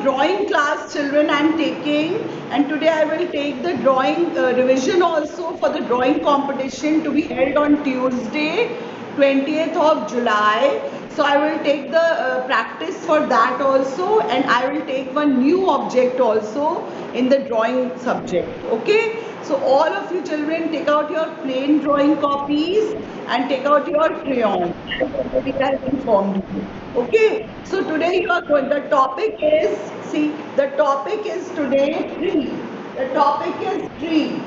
drawing class, children, I'm taking, and today I will take the drawing revision also for the drawing competition to be held on Tuesday, 20th of July. So I will take the practice for that also, and I will take one new object also in the drawing subject. Okay, so all of you children, take out your plain drawing copies and take out your crayon. Already I have informed you. Okay, so today you are going, the topic is, see, the topic is today tree. The topic is tree.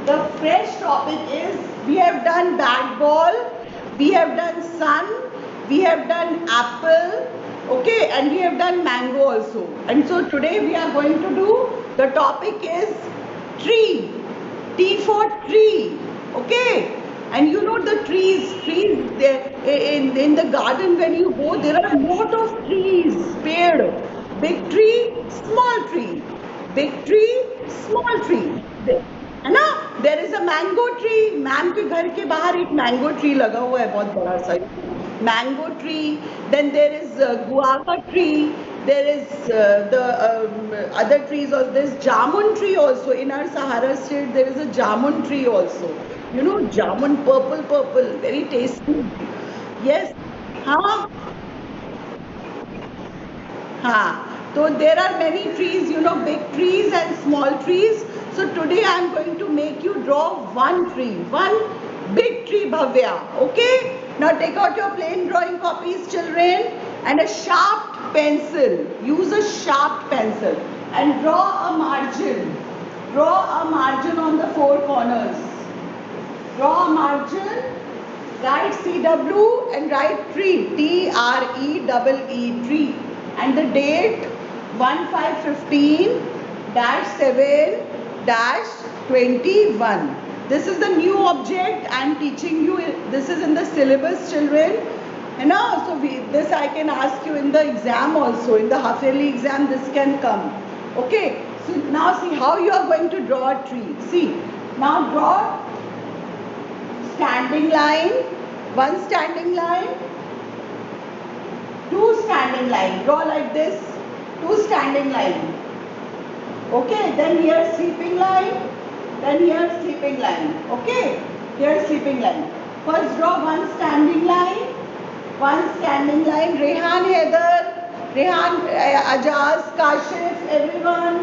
The fresh topic is, we have done bat ball, we have done sun, we have done apple, okay, and we have done mango also. And so today we are going to do, the topic is tree. T for tree, okay. And you know the trees there in the garden when you go, there are a lot of trees, पेड़, big tree, small tree, big tree, small tree, है ना. There is a mango tree. Ma'am के घर के बाहर एक mango tree लगा हुआ है, बहुत बड़ा सा mango tree. Then there is guava tree. There is the other trees of this jamun tree also in our Sahara state. There is a jamun tree also, you know, jamun, purple, very tasty. Yes. So there are many trees, you know, big trees and small trees. So today I am going to make you draw one tree, one big tree, Bhavya. Okay, now take out your plain drawing copies, children, and a sharp pencil. Use a sharp pencil and draw a margin. Draw a margin on the four corners. Draw a margin, write CW and write tree, TREE, tree, and the date 15-7-21. This is the new object I am teaching you. This is in the syllabus, children. And now, so this I can ask you in the exam also, in the half yearly exam this can come. Okay, so now see how you are going to draw a tree. See, now draw standing line, one standing line, two standing line. Draw like this, two standing line. Okay, then here sleeping line, then here sleeping line. Okay, here sleeping line. First draw one standing line, one standing line. Rehan, Heather, Rehan, Ajaz, Kashif, everyone.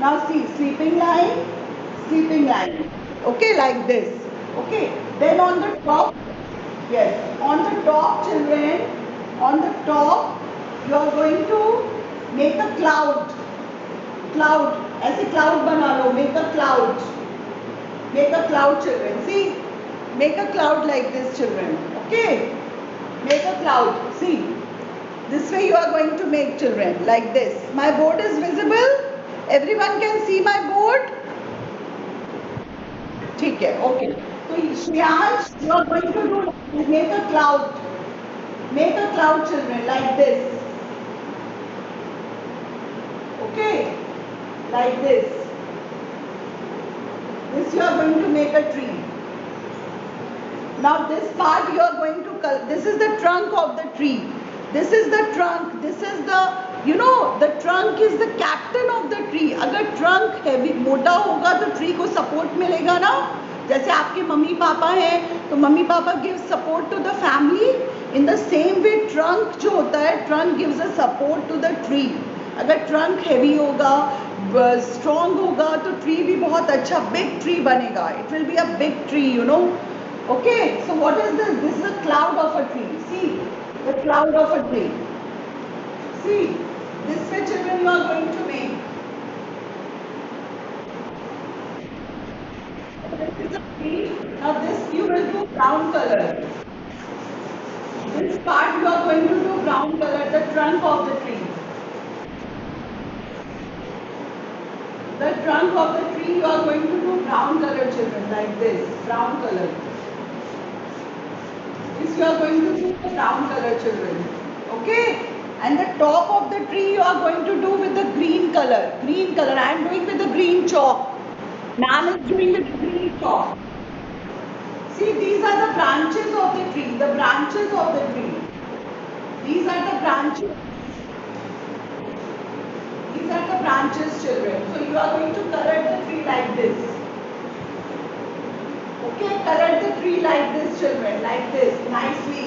Now see, sleeping line, sleeping line. Okay, like this. Okay, then on the top, yes, on the top, children, on the top, you are going to make a cloud. Cloud, ऐसे cloud बना लो, make a cloud. Make a cloud, children. See, make a cloud like this, children. Okay, make a cloud. See, this way you are going to make, children, like this. My board is visible. Everyone can see my board. ठीक है, okay. So Shreyansh, you are going to do, make a cloud. Make a cloud, children, like this. Okay, like this. This you are going to make a tree. Now this part you are going to, this is the trunk of the tree. This is the trunk. This is the, you know, the trunk is the captain of the tree. अगर trunk heavy मोटा होगा तो tree को support मिलेगा ना. जैसे आपके mummy papa हैं तो mummy papa give support to the family. In the same way trunk जो होता है, trunk gives a support to the tree. अगर ट्रंक हैवी होगा, स्ट्रॉन्ग होगा तो ट्री भी बहुत अच्छा बिग ट्री बनेगा. It will be a big tree, you know. Okay, so what is this? This is a cloud of a tree. See the cloud of a tree. See this way children you are going to make. This is a tree. Now this you will do brown color. This part you are going to do brown color, the trunk of the tree. The trunk of the tree you are going to do brown color, children, like this, brown color. This you are going to do the brown color, children. Okay? And the top of the tree you are going to do with the green color. Green color. I am doing with the green chalk. Ma'am is doing with the green chalk. See, these are the branches of the tree. The branches of the tree. These are the branches. branches, children. So you are going to color the tree like this. Okay, color the tree like this, children, like this, nicely.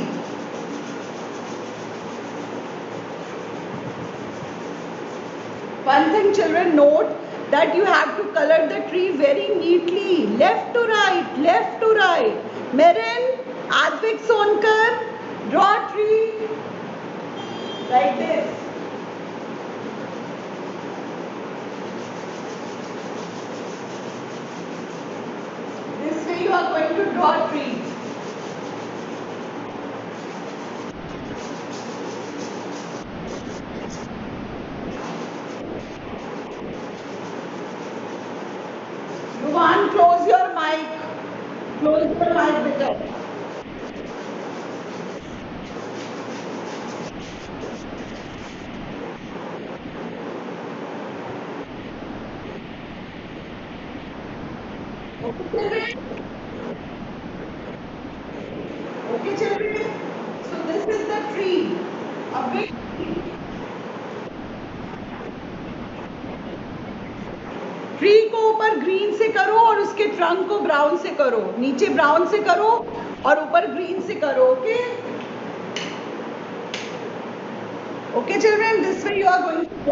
One thing, children, note that you have to color the tree very neatly, left to right, left to right. Merin, Advik Sonkar, draw tree like this. This way you are going to draw tree. Yuvan, close your mic. Close your mic, beta. Okay, children? Okay, children? So this is the tree. A big tree. Tree को ऊपर green से करो और उसके trunk को brown से करो, नीचे ब्राउन से करो और ऊपर ग्रीन से करो. Okay okay children, this way you are going to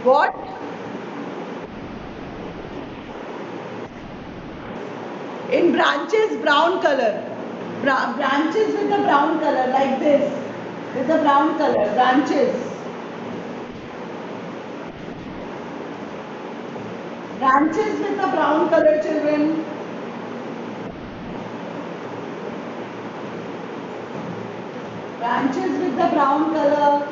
what in branches brown color, branches with the brown color like this, with the brown color branches, branches with the brown color, children. Branches with the brown color.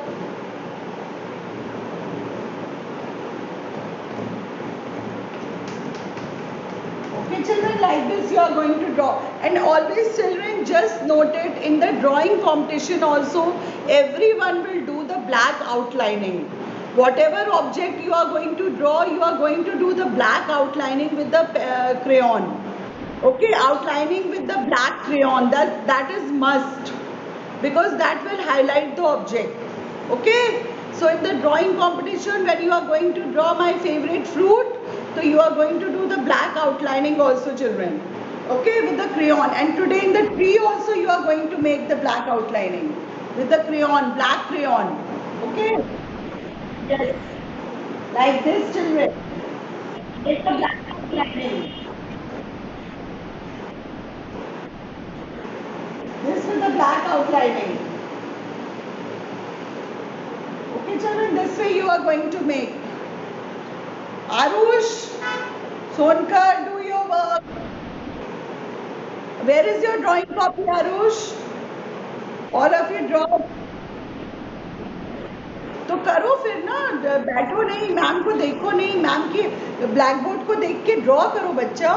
Okay, children, like this you are going to draw. And always, children, just note it, in the drawing competition also, everyone will do the black outlining. Whatever object you are going to draw, you are going to do the black outlining with the crayon. Okay, outlining with the black crayon, that is must, because that will highlight the object. Okay, so in the drawing competition, when you are going to draw my favorite fruit, so you are going to do the black outlining also, children. Okay, with the crayon. And today in the tree also you are going to make the black outlining with the crayon, black crayon. Okay, yes, like this, children. Make the black outlining. This with the black outlining. Okay, children, this way you are going to make. Arush, Sonkar, do your work. Where is your drawing copy, Arush? All of you draw. तो करो फिर ना, बैठो नहीं, ma'am को देखो नहीं, ma'am की ब्लैक बोर्ड को देख के ड्रॉ करो बच्चा.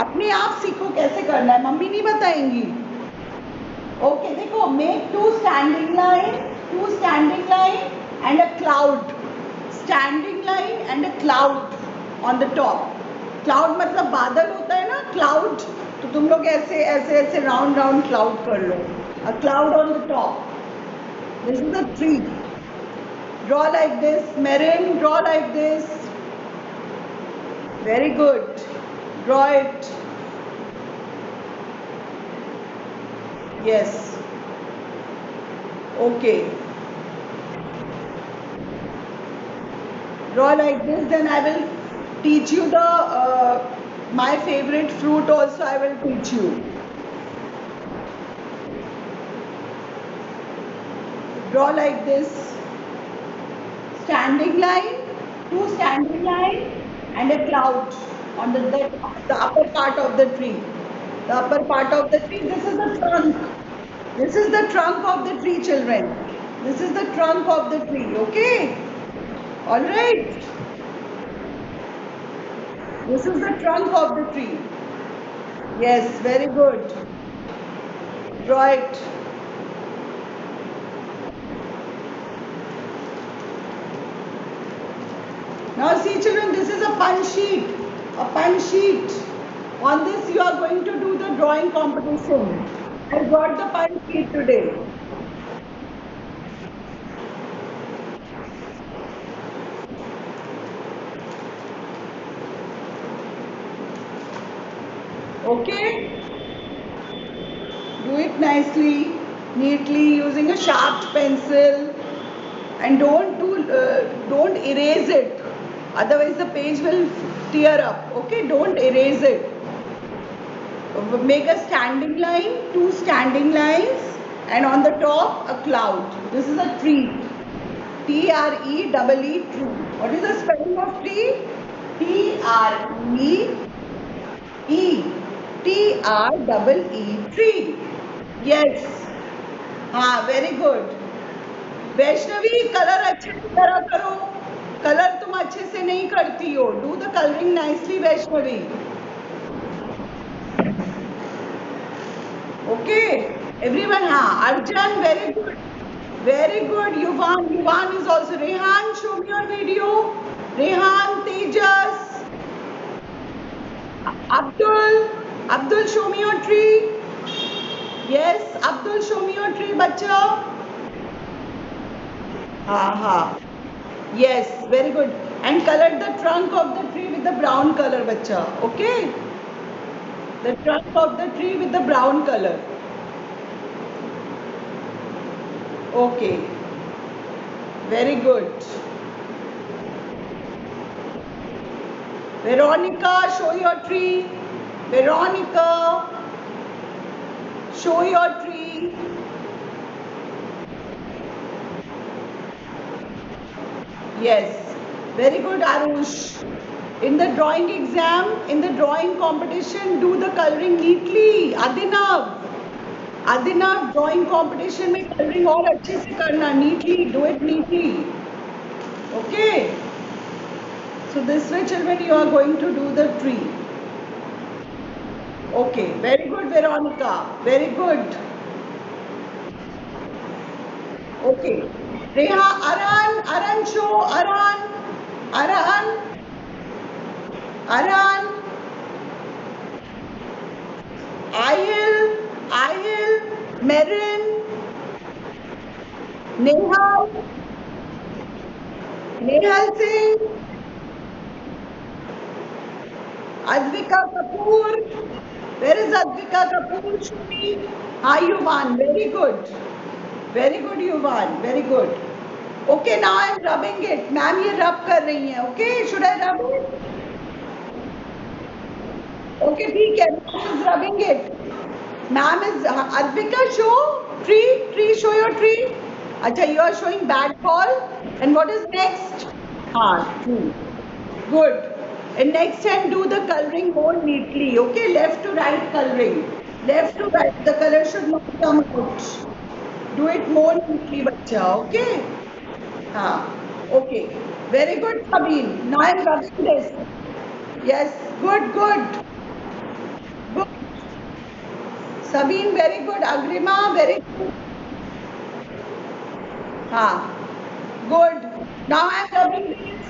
अपने आप सीखो कैसे करना है, मम्मी नहीं बताएंगी. ओके, देखो, make two standing line and a cloud. Standing line and a cloud on the top. Cloud मतलब बादल होता है ना, क्लाउड. तो तुम लोग ऐसे ऐसे ऐसे राउंड राउंड क्लाउड कर लो. A cloud on the top. This is the tree. Draw like this. Merin, draw like this. Very good. Draw it. Yes. Okay. Draw like this. Then I will teach you the my favorite fruit also. I will teach you. Draw like this. Standing line, two standing line and a cloud on the upper part of the tree. The upper part of the tree, this is the trunk. This is the trunk of the tree, children. This is the trunk of the tree, okay? Alright. This is the trunk of the tree. Yes, very good. Draw it. Now see, children, this is a punch sheet. A punch sheet. On this you are going to do the drawing competition. I got the punch sheet today. Okay? Do it nicely, neatly, using a sharp pencil, and don't erase it. Otherwise, the page will tear up. Okay? Don't erase it. Make a standing line, two standing lines, and on the top a cloud. This is a tree. Tree, true. What is the spelling of tree? Tree, E, tree. Yes. हाँ, very good. Vaishnavi colour अच्छे से करा करो. Colour तुम अच्छे से नहीं करती हो. Do the coloring nicely, Vaishnavi. Okay. Everyone, हाँ. Arjan, very good. Very good. Yuvan is also. Rehan, show me your video. Rehan, Tejas. Abdul, show me your tree. Yes, Abdul, show me your tree, bacha. Ha. Yes, very good. And color the trunk of the tree with the brown color, bacha. Okay? The trunk of the tree with the brown color. Okay. Very good. Veronica, show your tree. Veronica, show your tree. Yes. Very good, Arush. In the drawing exam, in the drawing competition, do the coloring neatly. Adinav, drawing competition में coloring और अच्छे से करना. Neatly, do it neatly. Okay. So this way, children, you are going to do the tree. Okay, very good, Veronica. Very good. Okay. Reha, Aran, show, Aran. Ahil, Merin, Nehal Singh, Advika Kapoor. Where is Advika Kapoor? Show me. Hi, Yuvan. Very good. Very good, Yuvan. Very good. Okay, now I'm rubbing it. Ma'am, ये rub कर रही हैं. Okay, should I rub it? Okay, ठीक है. Ma'am is rubbing it. Ma'am is Advika, show tree. Show your tree. अच्छा, you are showing bat ball. And what is next? Tree. Good. And next time do the coloring more neatly. Okay, left to right coloring. Left to right. The color should not come out. Do it more neatly, bacha. Okay. Okay. Very good, Sabine. Now I'm rubbing this. Yes. Good. Good. Sabine, very good. Agrima, very good. Good. Now I'm rubbing this.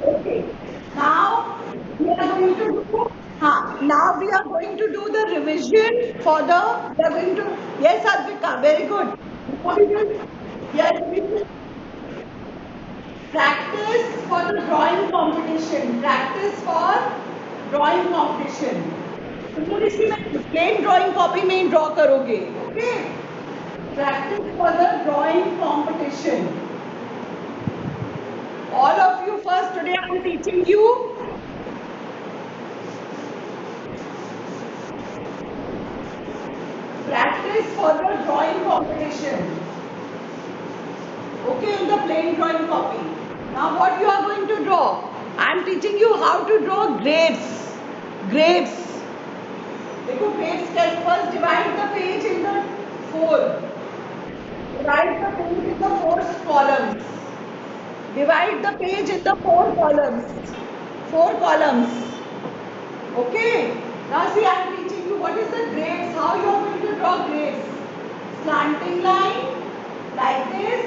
Okay. Now we are going to do. Now we are going to do the revision for the. We are going to. Yes, Advika, very good. Yes, we will practice for the drawing competition. Practice for drawing competition. तुम इसमें plain drawing copy में ही draw करोगे. Okay. Practice for the drawing competition. All of you first today I am teaching you practice for the drawing competition. Okay, in the plain drawing copy. Now what you are going to draw? I am teaching you how to draw grapes. देखो grapes कैसे. First divide the page in the four. Divide the page in the four columns. Divide the page in the four columns. Okay. Now see, I am teaching you what is the grapes. How you are going to draw grapes. Slanting line like this.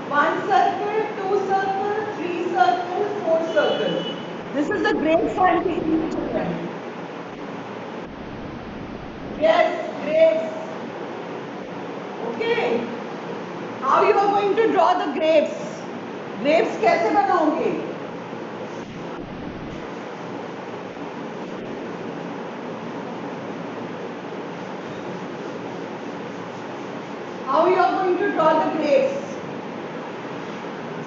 1 circle, 2 circle, 3 circle, 4 circle. This is the grapes I am teaching you, children. Yes, grapes. How you are going to draw the grapes? Grapes कैसे बनाओगे? How you are going to draw the grapes?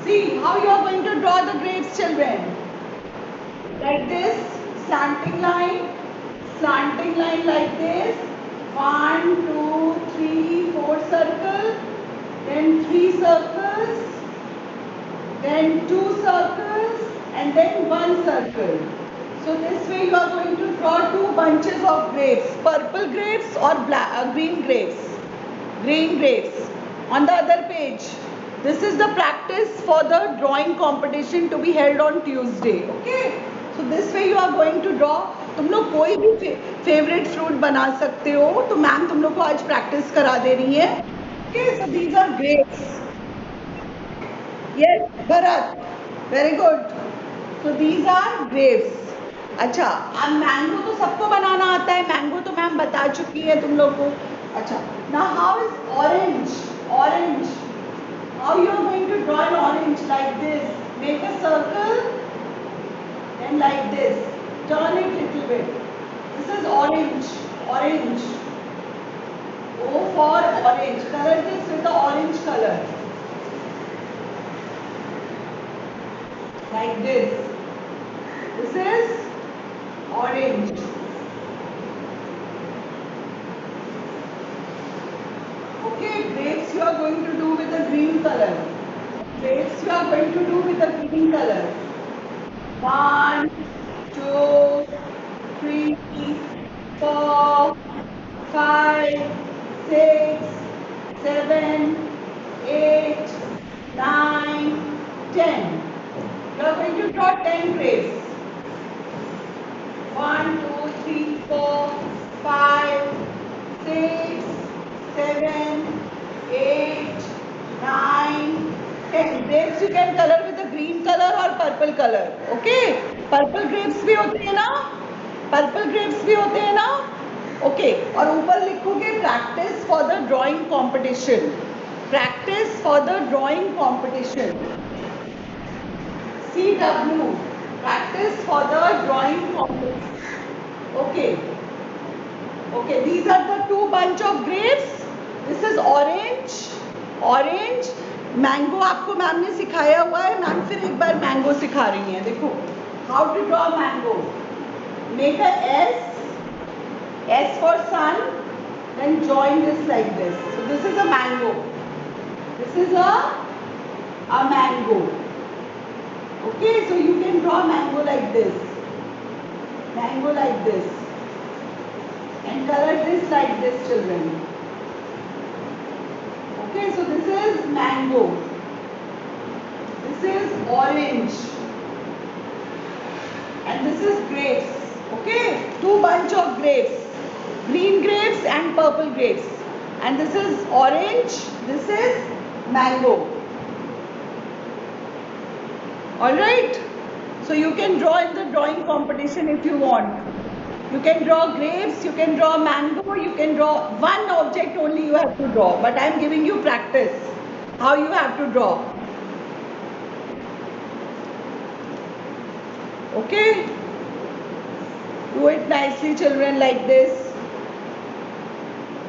See how you are going to draw the grapes, children. Like this, slanting line like this. 1, 2, 3, 4 circles, then 3 circles, then 2 circles, and then 1 circle. So this way you are going to draw 2 bunches of grapes, purple grapes or green grapes. Green grapes. On the other page, this is the practice for the drawing competition to be held on Tuesday. Okay? So this way you are going to draw. तुम लोग कोई भी favourite fruit बना सकते हो, तो ma'am तुम लोग को आज प्रैक्टिस करा दे रही है. Okay, so these are grapes. Yes, Bharat. Very good. So these are grapes. अच्छा, अब मैंगो तो सबको बनाना आता है. मैंगो तो मैम बता चुकी है तुम लोग को. अच्छा, now how is orange? Orange. How you are going to draw an orange? Like this. Make a circle. Then like this. Turn it little bit. This is orange. Orange. O for orange. Color this with the orange color. Like this. This is orange. Okay, grapes you are going to do with a green color. Grapes you are going to do with a green color. 1, 2, 3, 4, 5, 6, 7, 8, 9, 10. You are going to draw 10 grapes. 1, 2, 3, 4, 5, 6, 7, 8, 9, 10. Grapes you can color with a green color or purple color. Okay? Purple grapes भी होते हैं ना? Purple grapes भी होते हैं ना? Okay. और ऊपर लिखोगे practice for the drawing competition. Practice for the drawing competition. CW. Practice for the drawing competition. Okay. Okay, these are the 2 bunch of grapes. This is orange. Orange. Mango आपको ma'am ने सिखाया हुआ है. Ma'am फिर एक बार mango सिखा रही हैं. देखो how to draw mango. Make a S. S for sun. Then join this like this. So this is a mango. This is a mango. Okay, so you can draw mango like this. Mango like this. And color this like this, children. Okay, so this is mango. This is orange. And this is grapes. Okay, 2 bunch of grapes. Green grapes and purple grapes. And this is orange. This is mango. Alright. So you can draw in the drawing competition if you want. You can draw grapes, you can draw mango, you can draw one object only you have to draw. But I am giving you practice. How you have to draw. Okay? Do it nicely, children, like this.